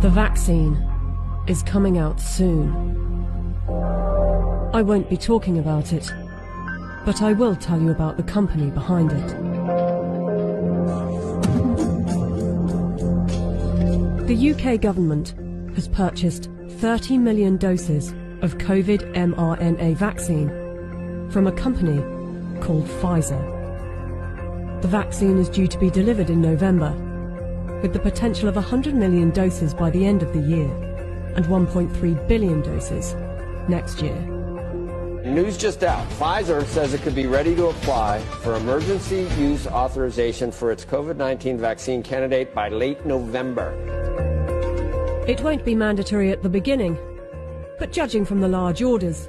The vaccine is coming out soon. I won't be talking about it, but I will tell you about the company behind it. The UK government has purchased 30 million doses of COVID mRNA vaccine from a company called Pfizer. The vaccine is due to be delivered in November, with the potential of 100 million doses by the end of the year and 1.3 billion doses next year. News just out. Pfizer says it could be ready to apply for emergency use authorization for its COVID-19 vaccine candidate by late November. It won't be mandatory at the beginning, but judging from the large orders,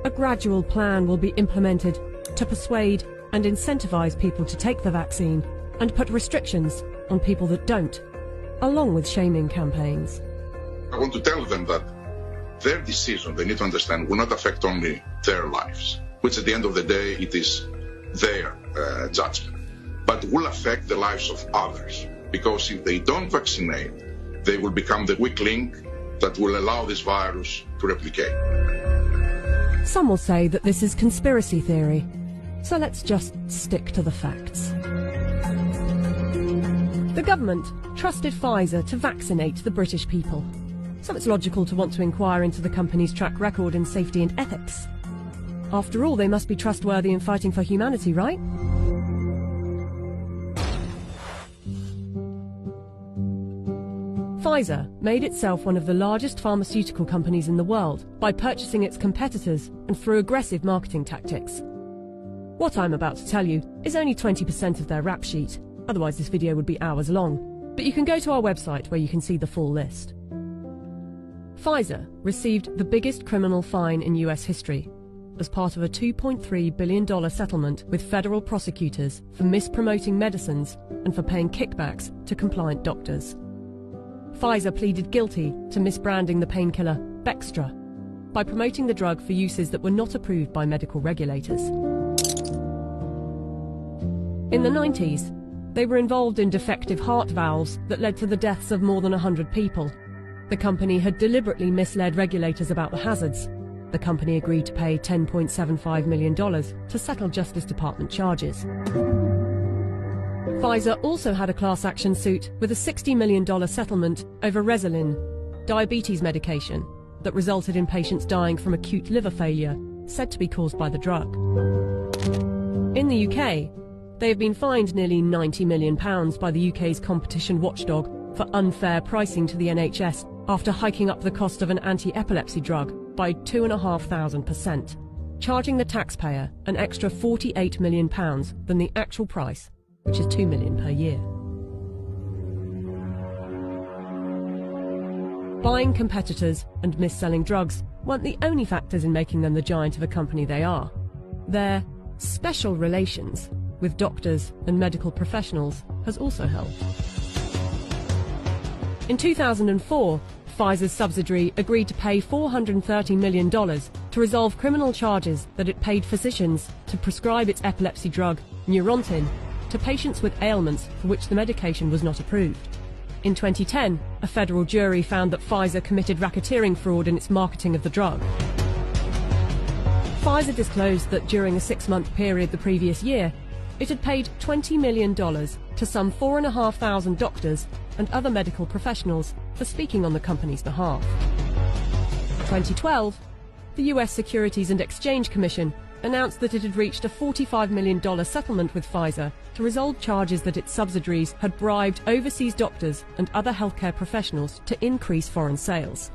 a gradual plan will be implemented to persuade and incentivize people to take the vaccine and put restrictions on people that don't, along with shaming campaigns. I want to tell them that their decision, they need to understand, will not affect only their lives, which at the end of the day, it is their judgment, but will affect the lives of others. Because if they don't vaccinate, they will become the weak link that will allow this virus to replicate. Some will say that this is conspiracy theory, so let's just stick to the facts. The government trusted Pfizer to vaccinate the British people, so it's logical to want to inquire into the company's track record in safety and ethics. After all, they must be trustworthy in fighting for humanity, right? Pfizer made itself one of the largest pharmaceutical companies in the world by purchasing its competitors and through aggressive marketing tactics. What I'm about to tell you is only 20% of their rap sheet. Otherwise this video would be hours long, but you can go to our website where you can see the full list. Pfizer received the biggest criminal fine in US history as part of a $2.3 billion settlement with federal prosecutors for mispromoting medicines and for paying kickbacks to compliant doctors. Pfizer pleaded guilty to misbranding the painkiller Bextra by promoting the drug for uses that were not approved by medical regulators. In the 90s, they were involved in defective heart valves that led to the deaths of more than 100 people. The company had deliberately misled regulators about the hazards. The company agreed to pay $10.75 million to settle Justice Department charges. Pfizer also had a class action suit with a $60 million settlement over Resolin, diabetes medication, that resulted in patients dying from acute liver failure, said to be caused by the drug. In the UK, they have been fined nearly £90 million by the UK's competition watchdog for unfair pricing to the NHS after hiking up the cost of an anti-epilepsy drug by 2,500%, charging the taxpayer an extra £48 million than the actual price, which is $2 million per year. Buying competitors and mis-selling drugs weren't the only factors in making them the giant of a company they are. Their special relations with doctors and medical professionals has also helped. In 2004, Pfizer's subsidiary agreed to pay $430 million to resolve criminal charges that it paid physicians to prescribe its epilepsy drug, Neurontin, to patients with ailments for which the medication was not approved. In 2010, a federal jury found that Pfizer committed racketeering fraud in its marketing of the drug. Pfizer disclosed that during a 6-month period the previous year, it had paid $20 million to some 4,500 doctors and other medical professionals for speaking on the company's behalf. In 2012, the US Securities and Exchange Commission announced that it had reached a $45 million settlement with Pfizer to resolve charges that its subsidiaries had bribed overseas doctors and other healthcare professionals to increase foreign sales.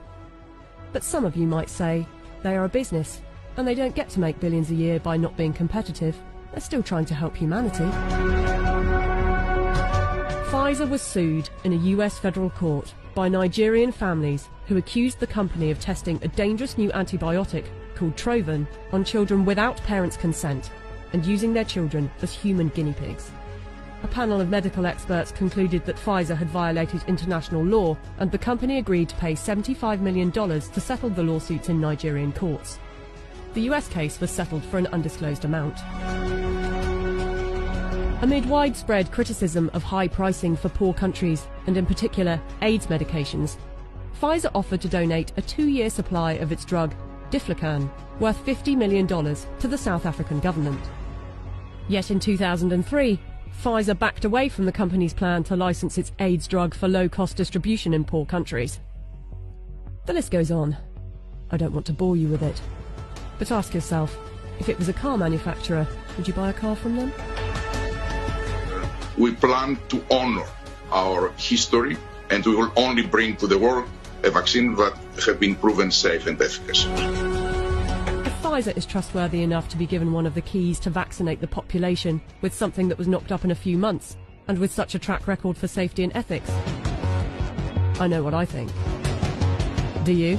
But some of you might say they are a business and they don't get to make billions a year by not being competitive. They're still trying to help humanity. Pfizer was sued in a US federal court by Nigerian families who accused the company of testing a dangerous new antibiotic called Trovan on children without parents' consent and using their children as human guinea pigs. A panel of medical experts concluded that Pfizer had violated international law, and the company agreed to pay $75 million to settle the lawsuits in Nigerian courts. The US case was settled for an undisclosed amount. Amid widespread criticism of high pricing for poor countries, and in particular AIDS medications, Pfizer offered to donate a 2-year supply of its drug, Diflucan, worth $50 million to the South African government. Yet in 2003, Pfizer backed away from the company's plan to license its AIDS drug for low-cost distribution in poor countries. The list goes on. I don't want to bore you with it. But ask yourself, if it was a car manufacturer, would you buy a car from them? We plan to honor our history, and we will only bring to the world a vaccine that has been proven safe and efficacious. If Pfizer is trustworthy enough to be given one of the keys to vaccinate the population with something that was knocked up in a few months, and with such a track record for safety and ethics, I know what I think. Do you?